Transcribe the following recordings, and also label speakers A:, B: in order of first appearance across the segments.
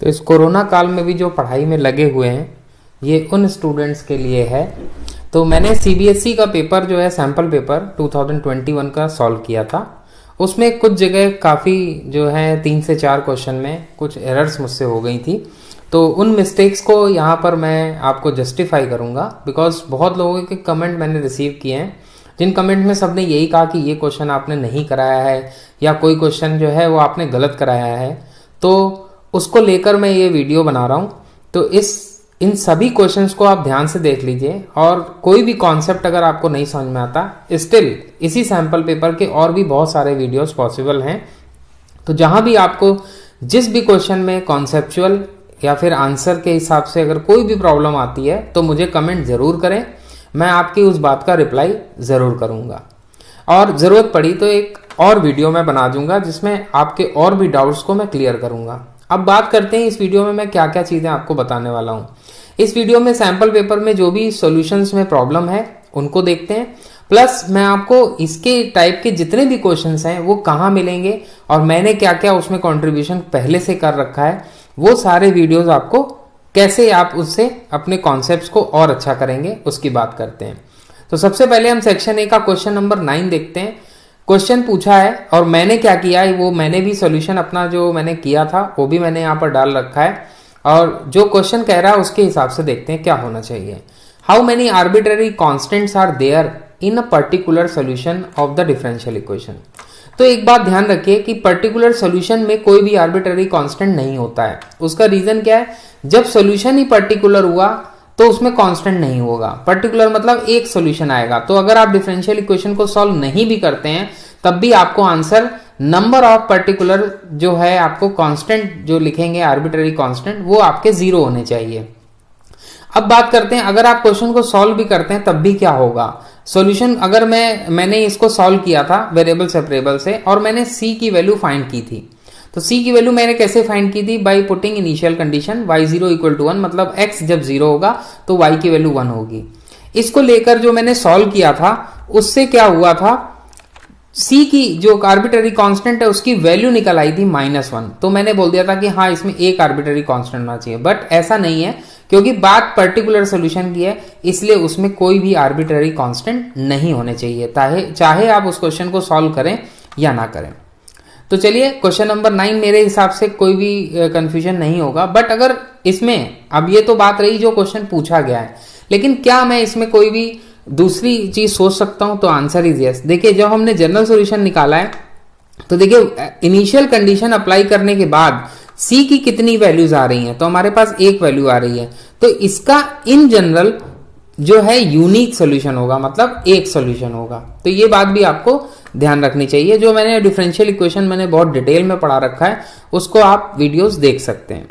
A: तो इस कोरोना काल में भी जो पढ़ाई में लगे हुए हैं ये उन स्टूडेंट्स के लिए है। तो मैंने सीबीएसई का पेपर जो है सैम्पल पेपर 2021 का सॉल्व किया था। उसमें कुछ जगह काफ़ी जो है 3 से 4 क्वेश्चन में कुछ एरर्स मुझसे हो गई थी। तो उन मिस्टेक्स को यहाँ पर मैं आपको जस्टिफाई करूँगा, बिकॉज बहुत लोगों के कमेंट मैंने रिसीव किए हैं जिन कमेंट में सबने यही कहा कि ये क्वेश्चन आपने नहीं कराया है या कोई क्वेश्चन जो है वो आपने गलत कराया है। तो उसको लेकर मैं ये वीडियो बना रहा हूँ। तो इन सभी क्वेश्चंस को आप ध्यान से देख लीजिए, और कोई भी कॉन्सेप्ट अगर आपको नहीं समझ में आता, स्टिल इसी सैम्पल पेपर के और भी बहुत सारे वीडियोस पॉसिबल हैं। तो जहां भी आपको जिस भी क्वेश्चन में कॉन्सेप्चुअल या फिर आंसर के हिसाब से अगर कोई भी प्रॉब्लम आती है तो मुझे कमेंट जरूर करें, मैं आपकी उस बात का रिप्लाई जरूर करूंगा। और ज़रूरत पड़ी तो एक और वीडियो मैं बना दूंगा जिसमें आपके और भी डाउट्स को मैं क्लियर करूंगा। अब बात करते हैं इस वीडियो में मैं क्या क्या चीज़ें आपको बताने वाला हूं। इस वीडियो में सैम्पल पेपर में जो भी सॉल्यूशंस में प्रॉब्लम है उनको देखते हैं, प्लस मैं आपको इसके टाइप के जितने भी क्वेश्चंस हैं वो कहाँ मिलेंगे और मैंने क्या क्या उसमें कंट्रीब्यूशन पहले से कर रखा है, वो सारे वीडियोस आपको कैसे आप उससे अपने कॉन्सेप्ट्स को और अच्छा करेंगे उसकी बात करते हैं। तो सबसे पहले हम सेक्शन ए का क्वेश्चन नंबर 9 देखते हैं। क्वेश्चन पूछा है और मैंने क्या किया है वो मैंने भी सॉल्यूशन अपना जो मैंने किया था वो भी मैंने यहाँ पर डाल रखा है, और जो क्वेश्चन कह रहा है उसके हिसाब से देखते हैं क्या होना चाहिए। How many arbitrary constants are there in a particular solution of the differential equation. तो एक बात ध्यान रखिए कि पर्टिकुलर सोल्यूशन में कोई भी आर्बिट्ररी कांस्टेंट नहीं होता है। उसका रीजन क्या है, जब सोल्यूशन ही पर्टिकुलर हुआ तो उसमें कांस्टेंट नहीं होगा। पर्टिकुलर मतलब एक सोल्यूशन आएगा। तो अगर आप डिफरेंशियल इक्वेशन को सॉल्व नहीं भी करते हैं तब भी आपको आंसर नंबर ऑफ पर्टिकुलर जो है आपको कांस्टेंट जो लिखेंगे आर्बिट्ररी कांस्टेंट वो आपके 0 होने चाहिए। अब बात करते हैं अगर आप क्वेश्चन को सॉल्व भी करते हैं तब भी क्या होगा। सॉल्यूशन अगर मैंने इसको सॉल्व किया था वेरिएबल सेपरेबल से और मैंने c की वैल्यू फाइंड की थी। तो c की वैल्यू मैंने कैसे फाइंड की थी, by putting initial condition y0 equal to 1, मतलब x जब 0 होगा तो y की वैल्यू 1 होगी। इसको लेकर जो मैंने सॉल्व किया था उससे क्या हुआ था, c की जो आर्बिट्ररी कांस्टेंट है उसकी वैल्यू निकल आई थी -1। तो मैंने बोल दिया था कि हाँ इसमें एक आर्बिट्ररी कांस्टेंट होना चाहिए, बट ऐसा नहीं है क्योंकि बात पर्टिकुलर सोल्यूशन की है, इसलिए उसमें कोई भी आर्बिट्ररी कांस्टेंट नहीं होने चाहिए, चाहे आप उस क्वेश्चन को सॉल्व करें या ना करें। तो चलिए क्वेश्चन नंबर 9 मेरे हिसाब से कोई भी कंफ्यूजन नहीं होगा। बट अगर इसमें अब ये तो बात रही जो क्वेश्चन पूछा गया है, लेकिन क्या मैं इसमें कोई भी दूसरी चीज सोच सकता हूं, तो आंसर इज यस। देखिए जब हमने जनरल सॉल्यूशन निकाला है तो देखिए इनिशियल कंडीशन अप्लाई करने के बाद c की कितनी वैल्यूज आ रही हैं, तो हमारे पास एक वैल्यू आ रही है। तो इसका इन जनरल जो है यूनिक सॉल्यूशन होगा, मतलब एक सॉल्यूशन होगा। तो ये बात भी आपको ध्यान रखनी चाहिए। जो मैंने डिफरेंशियल इक्वेशन मैंने बहुत डिटेल में पढ़ा रखा है उसको आप वीडियोस देख सकते हैं।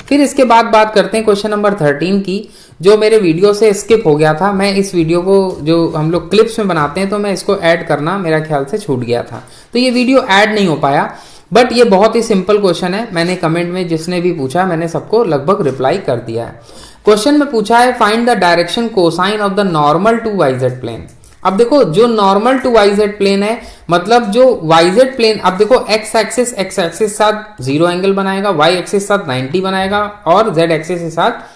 A: फिर इसके बाद बात करते हैं क्वेश्चन नंबर 13 की, जो मेरे वीडियो से स्किप हो गया था। मैं इस वीडियो को जो हम लोग क्लिप्स में बनाते हैं तो मैं इसको ऐड करना मेरा ख्याल से छूट गया था, तो ये वीडियो ऐड नहीं हो पाया। बट ये बहुत ही सिंपल क्वेश्चन है, मैंने कमेंट में जिसने भी पूछा मैंने सबको लगभग रिप्लाई कर दिया है। क्वेश्चन में पूछा है find the direction cosine of the normal to YZ plane. अब देखो जो नॉर्मल टू वाईजेड प्लेन है, मतलब जो वाईजेड प्लेन, अब देखो एक्स एक्सिस साथ 0 एंगल बनाएगा, वाई एक्सिस साथ 90 बनाएगा और जेड एक्सिस के साथ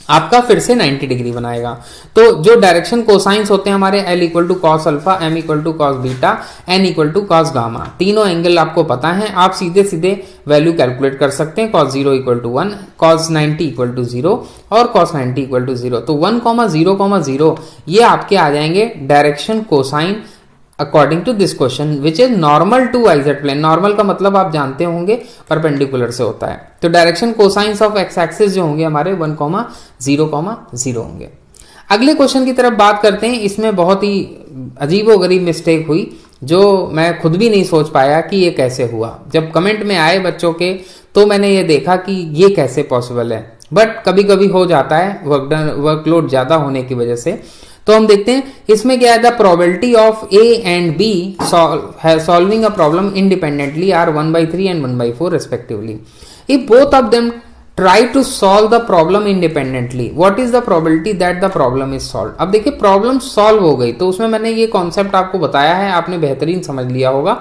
A: आपका फिर से 90 डिग्री बनाएगा। तो जो डायरेक्शन कोसाइंस होते हैं हमारे L equal to cos alpha, M equal to cos beta, N equal to cos gamma, तीनों एंगल आपको पता है, आप सीधे सीधे वैल्यू कैलकुलेट कर सकते हैं। Cos 0 equal to 1, cos 90 equal to 0 और कॉस 90 इक्वल टू 0। तो 1,0,0 ये आपके आ जाएंगे direction cosine according to this question which is normal to YZ plane. Normal का मतलब आप जानते होंगे परपेंडिकुलर से होता है। तो direction cosines of x axis जो होंगे हमारे 1,0,0 होंगे। अगले क्वेश्चन की तरफ बात करते हैं। इसमें बहुत ही अजीबोगरीब मिस्टेक हुई जो मैं खुद भी नहीं सोच पाया कि ये कैसे हुआ। जब कमेंट में आए बच्चों के तो मैंने ये देखा कि ये कैसे पॉसिबल है, बट कभी कभी हो जाता है वर्कलोड ज्यादा होने की वजह से। तो हम देखते हैं इसमें क्या है, the probability of A and B solving a problem independently are 1/3 and 1/4 respectively. If both of them try to solve the problem independently, what is the probability that the problem is solve. अब देखिए problem solve हो गई तो उसमें मैंने ये concept आपको बताया है, आपने बेहतरीन समझ लिया होगा।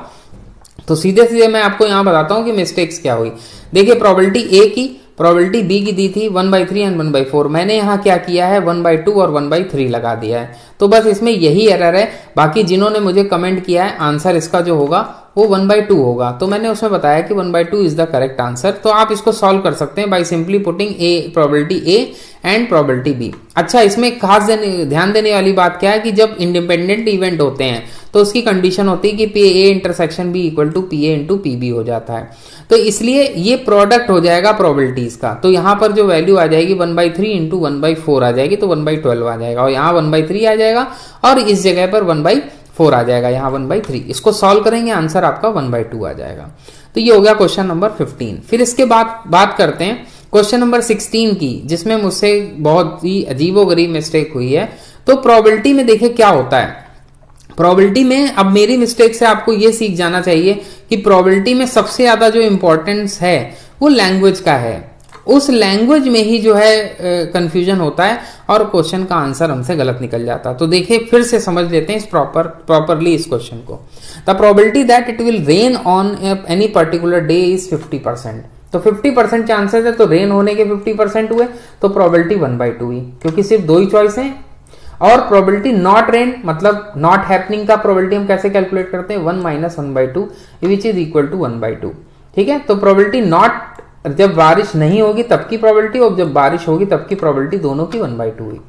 A: तो सीधे सीधे मैं आपको यहां बताता हूं कि मिस्टेक्स क्या हुई। देखिए प्रोबेबिलिटी ए की प्रोबेबिलिटी बी की दी थी 1/3 एंड 1/4। मैंने यहाँ क्या किया है 1/2 और 1/3 लगा दिया है। तो बस इसमें यही एरर है। बाकी जिन्होंने मुझे कमेंट किया है आंसर इसका जो होगा वो 1/2 होगा, तो मैंने उसमें बताया कि 1/2 इज द करेक्ट आंसर। तो आप इसको सॉल्व कर सकते हैं by simply putting probability A and probability B. अच्छा, इसमें खास ध्यान देने वाली बात क्या है कि जब इंडिपेंडेंट इवेंट होते हैं तो उसकी कंडीशन होती है कि P A intersection B equal to P A into P B हो जाता है। तो इसलिए ये प्रोडक्ट हो जाएगा प्रोबेबिलिटीज का। तो यहाँ पर जो वैल्यू आ जाएगी 1/3 इंटू 1/4 आ जाएगी, तो 1/12 आ जाएगा, और यहाँ 1/3 आ जाएगा, और इस जगह पर 1/4 आ जाएगा, यहाँ 1/3। इसको सॉल्व करेंगे आंसर आपका 1/2 आ जाएगा। तो ये हो गया क्वेश्चन नंबर 15। फिर इसके बाद बात करते हैं क्वेश्चन नंबर 16 की, जिसमें मुझसे बहुत ही अजीबोगरीब मिस्टेक हुई है। तो प्रोबेबिलिटी में देखिए क्या होता है। प्रोबेबिलिटी में अब मेरी मिस्टेक से आपको ये सीख जाना चाहिए कि प्रोबेबिलिटी में सबसे ज्यादा जो इंपॉर्टेंस है वो लैंग्वेज का है। उस लैंग्वेज में ही जो है कंफ्यूजन होता है और क्वेश्चन का आंसर हमसे गलत निकल जाता है। तो देखिए फिर से समझ लेते हैं इस प्रॉपरली इस क्वेश्चन को। The probability that it will rain on any particular day is 50%। तो 50% चांसेस है, तो रेन होने के 50% हुए, तो प्रोबेबिलिटी 1/2 ही, क्योंकि सिर्फ दो ही चॉइस हैं। और प्रोबेबिलिटी नॉट रेन मतलब नॉट हैपनिंग का प्रोबेबिलिटी हम कैसे कैलकुलेट करते हैं 1 - 1/2 विच इज इक्वल टू 1/2। ठीक है, तो प्रोबेबिलिटी नॉट जब बारिश नहीं होगी तब की प्रोबेबिलिटी और जब बारिश होगी तब की प्रोबेबिलिटी दोनों की 1/2 हुई।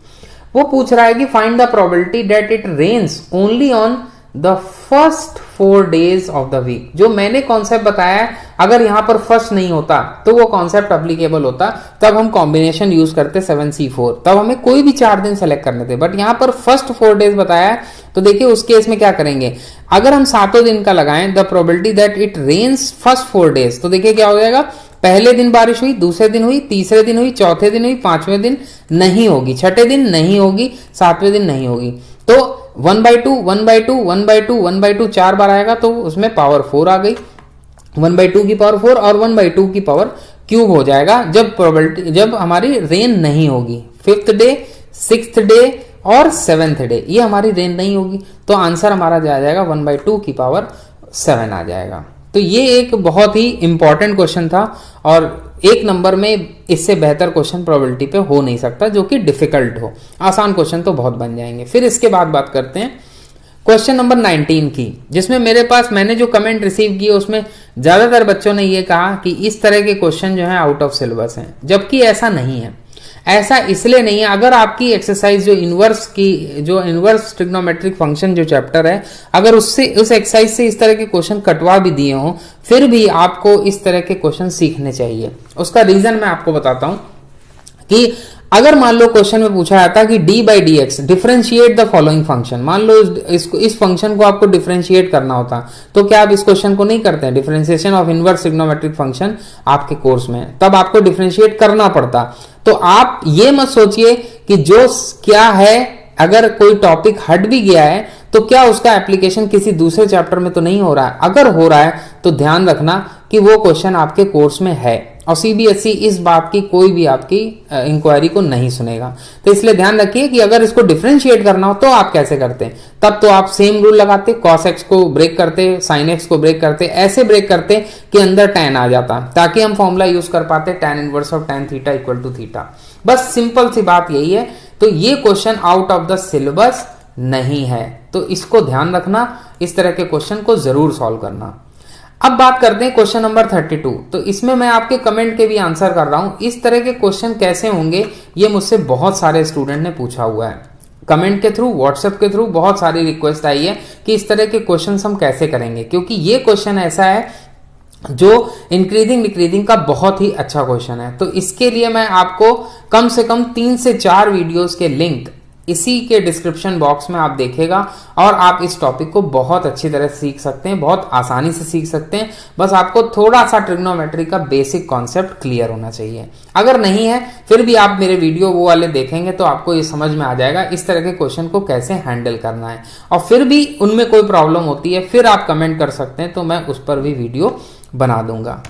A: वो पूछ रहा है कि find the probability that it rains only on the first 4 days of the week. जो मैंने कॉन्सेप्ट बताया है, अगर यहां पर फर्स्ट नहीं होता तो वो कॉन्सेप्ट अप्लीकेबल होता, तब हम कॉम्बिनेशन यूज करते 7C4, तब हमें कोई भी 4 दिन सेलेक्ट करने थे। बट यहां पर फर्स्ट 4 days बताया है, तो देखिए उस केस में क्या करेंगे। अगर हम 7 दिन का लगाएं the probability that it rains first 4 days, तो देखिए क्या हो जाएगा। पहले दिन बारिश हुई, दूसरे दिन हुई, तीसरे दिन हुई, चौथे दिन हुई, 5वें दिन नहीं होगी, छठे दिन नहीं होगी, 7वें दिन नहीं होगी। तो 1/2 1/2 1/2 1/2 4 बार आएगा, तो उसमें पावर 4 आ गई। 1/2 की पावर 4 और 1/2 की पावर क्यूब हो जाएगा जब प्रोबेबिलिटी जब हमारी रेन नहीं होगी। 5th डे, 6th डे और 7th डे ये हमारी रेन नहीं होगी, तो आंसर हमारा आ जाएगा 1/2 की पावर 7 आ जाएगा। तो ये एक बहुत ही इंपॉर्टेंट क्वेश्चन था और 1 नंबर में इससे बेहतर क्वेश्चन प्रोबेबिलिटी पे हो नहीं सकता जो कि डिफिकल्ट हो। आसान क्वेश्चन तो बहुत बन जाएंगे। फिर इसके बाद बात करते हैं क्वेश्चन नंबर 19 की, जिसमें मैंने जो कमेंट रिसीव किए उसमें ज्यादातर बच्चों ने ये कहा कि इस तरह के क्वेश्चन जो है आउट ऑफ सिलेबस हैं, जबकि ऐसा नहीं है। ऐसा इसलिए नहीं है, अगर आपकी एक्सरसाइज जो इनवर्स ट्रिग्नोमेट्रिक फंक्शन जो चैप्टर है, अगर उस एक्सरसाइज से इस तरह के क्वेश्चन कटवा भी दिए हों, फिर भी आपको इस तरह के क्वेश्चन सीखने चाहिए। उसका रीजन मैं आपको बताता हूं कि अगर मान लो क्वेश्चन में पूछा जाता कि d/dx differentiate the following function, मान लो इस फंक्शन को आपको डिफरेंशिएट करना होता, तो क्या आप इस क्वेश्चन को नहीं करते हैं? Differentiation of inverse trigonometric function आपके कोर्स में, तब आपको डिफरेंशिएट करना पड़ता। तो आप ये मत सोचिए कि जो क्या है, अगर कोई टॉपिक हट भी गया है तो क्या उसका एप्लीकेशन किसी दूसरे चैप्टर में तो नहीं हो रहा है। अगर हो रहा है तो ध्यान रखना कि वो क्वेश्चन आपके कोर्स में है, और सीबीएसई इस बात की कोई भी आपकी इंक्वायरी को नहीं सुनेगा। तो इसलिए ध्यान रखिए कि अगर इसको डिफरेंशिएट करना हो तो आप कैसे करते हैं। तब तो आप सेम रूल लगाते, cos x को ब्रेक करते, sin x को ब्रेक करते, ऐसे ब्रेक करते कि अंदर tan आ जाता, ताकि हम फॉर्मूला यूज कर पाते tan inverse of tan theta equal to theta. बस सिंपल सी बात यही है। तो ये question out of the syllabus नहीं है, तो इसको ध्यान रखना, इस तरह के क्वेश्चन को जरूर सॉल्व करना। अब बात करते हैं क्वेश्चन नंबर 32। तो इसमें मैं आपके कमेंट के भी आंसर कर रहा हूं। इस तरह के क्वेश्चन कैसे होंगे ये मुझसे बहुत सारे स्टूडेंट ने पूछा हुआ है, कमेंट के थ्रू, व्हाट्सएप के थ्रू बहुत सारी रिक्वेस्ट आई है कि इस तरह के क्वेश्चन हम कैसे करेंगे, क्योंकि ये क्वेश्चन ऐसा है जो इंक्रीजिंग डिक्रीजिंग का बहुत ही अच्छा क्वेश्चन है। तो इसके लिए मैं आपको कम से कम 3 से 4 वीडियोस के लिंक इसी के डिस्क्रिप्शन बॉक्स में आप देखेगा, और आप इस टॉपिक को बहुत अच्छी तरह सीख सकते हैं, बहुत आसानी से सीख सकते हैं। बस आपको थोड़ा सा ट्रिग्नोमेट्री का बेसिक कॉन्सेप्ट क्लियर होना चाहिए। अगर नहीं है फिर भी आप मेरे वीडियो वो वाले देखेंगे तो आपको ये समझ में आ जाएगा इस तरह के क्वेश्चन को कैसे हैंडल करना है। और फिर भी उनमें कोई प्रॉब्लम होती है फिर आप कमेंट कर सकते हैं, तो मैं उस पर भी वीडियो बना दूंगा।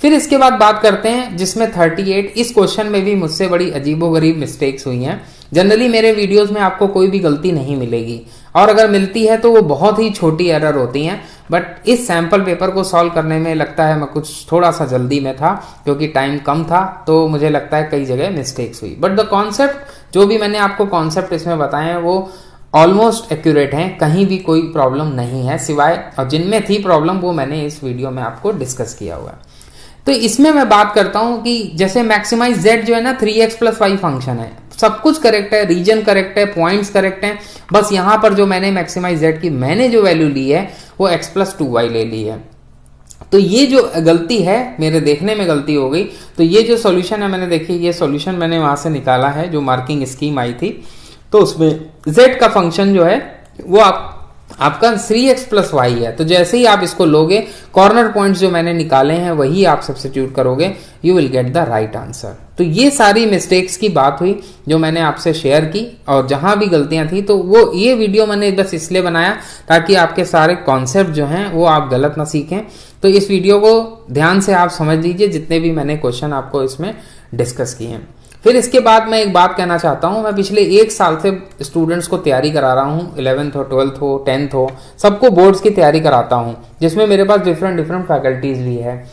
A: फिर इसके बाद बात करते हैं जिसमें 38, इस क्वेश्चन में भी मुझसे बड़ी अजीबोगरीब मिस्टेक्स हुई हैं। जनरली मेरे वीडियोस में आपको कोई भी गलती नहीं मिलेगी, और अगर मिलती है तो वो बहुत ही छोटी एरर होती हैं। बट इस सैम्पल पेपर को सॉल्व करने में लगता है मैं कुछ थोड़ा सा जल्दी में था, क्योंकि टाइम कम था, तो मुझे लगता है कई जगह मिस्टेक्स हुई। बट द कॉन्सेप्ट, जो भी मैंने आपको कॉन्सेप्ट इसमें बताए हैं वो ऑलमोस्ट एक्यूरेट हैं, कहीं भी कोई प्रॉब्लम नहीं है, सिवाय और जिनमें थी प्रॉब्लम वो मैंने इस वीडियो में आपको डिस्कस किया हुआ है। तो इसमें मैं बात करता हूं कि जैसे मैक्सिमाइज z जो है ना 3x + y फंक्शन है, सब कुछ करेक्ट है, रीजन करेक्ट है, पॉइंट्स करेक्ट हैं, बस यहां पर जो मैंने मैक्सिमाइज z की मैंने जो वैल्यू ली है वो x + 2y ले ली है। तो ये जो गलती है, मेरे देखने में गलती हो गई। तो ये जो सॉल्यूशन है, मैंने देखिए ये सॉल्यूशन मैंने वहां से निकाला है, जो मार्किंग स्कीम आई थी, तो उसमें z का फंक्शन जो है वो आपका 3x + y है। तो जैसे ही आप इसको लोगे, कॉर्नर पॉइंट्स जो मैंने निकाले हैं वही आप सब्स्टिट्यूट करोगे, you will get the right answer. तो ये सारी मिस्टेक्स की बात हुई जो मैंने आपसे शेयर की, और जहां भी गलतियां थी तो वो ये वीडियो मैंने बस इसलिए बनाया ताकि आपके सारे कॉन्सेप्ट जो हैं वो आप गलत ना सीखें। तो इस वीडियो को ध्यान से आप समझ लीजिए, जितने भी मैंने क्वेश्चन आपको इसमें डिस्कस किए हैं। फिर इसके बाद मैं एक बात कहना चाहता हूं, मैं पिछले 1 साल से स्टूडेंट्स को तैयारी करा रहा हूं, 11th हो, 12th हो, 10th हो, सबको बोर्ड्स की तैयारी कराता हूं, जिसमें मेरे पास डिफरेंट फैकल्टीज भी है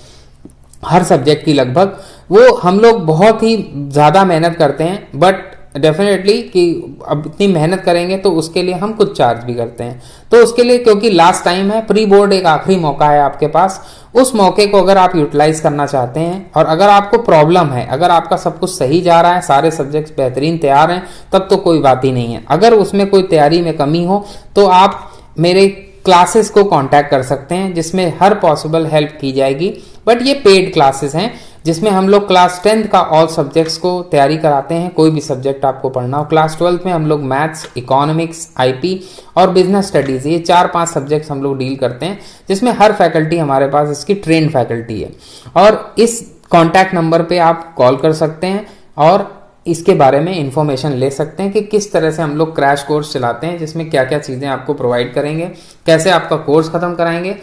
A: हर सब्जेक्ट की लगभग। वो हम लोग बहुत ही ज़्यादा मेहनत करते हैं, बट डेफिनेटली कि अब इतनी मेहनत करेंगे तो उसके लिए हम कुछ चार्ज भी करते हैं। तो उसके लिए, क्योंकि लास्ट टाइम है, प्री बोर्ड एक आखिरी मौका है आपके पास, उस मौके को अगर आप यूटिलाइज करना चाहते हैं और अगर आपको प्रॉब्लम है, अगर आपका सब कुछ सही जा रहा है, सारे सब्जेक्ट्स बेहतरीन तैयार हैं, तब तो कोई बात ही नहीं है। अगर उसमें कोई तैयारी में कमी हो तो आप मेरे क्लासेस को कांटेक्ट कर सकते हैं, जिसमें हर पॉसिबल हेल्प की जाएगी। बट ये पेड क्लासेस हैं, जिसमें हम लोग क्लास 10th का ऑल सब्जेक्ट्स को तैयारी कराते हैं, कोई भी सब्जेक्ट आपको पढ़ना हो। क्लास 12th में हम लोग मैथ्स, इकोनॉमिक्स, आईपी और बिजनेस स्टडीज, ये 4-5 सब्जेक्ट्स हम लोग डील करते हैं, जिसमें हर फैकल्टी हमारे पास इसकी ट्रेन फैकल्टी है। और इस कॉन्टैक्ट नंबर पे आप कॉल कर सकते हैं और इसके बारे में इंफॉर्मेशन ले सकते हैं कि किस तरह से हम लोग क्रैश कोर्स चलाते हैं, जिसमें क्या क्या चीज़ें आपको प्रोवाइड करेंगे, कैसे आपका कोर्स खत्म कराएंगे,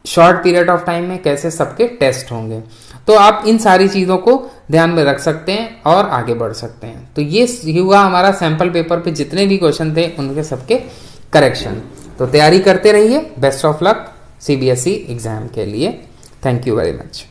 A: शॉर्ट पीरियड ऑफ टाइम में कैसे सबके टेस्ट होंगे। तो आप इन सारी चीज़ों को ध्यान में रख सकते हैं और आगे बढ़ सकते हैं। तो ये हुआ हमारा सैम्पल पेपर पे जितने भी क्वेश्चन थे उनके सबके करेक्शन। तो तैयारी करते रहिए। Best of luck CBSE exam के लिए। Thank you very much.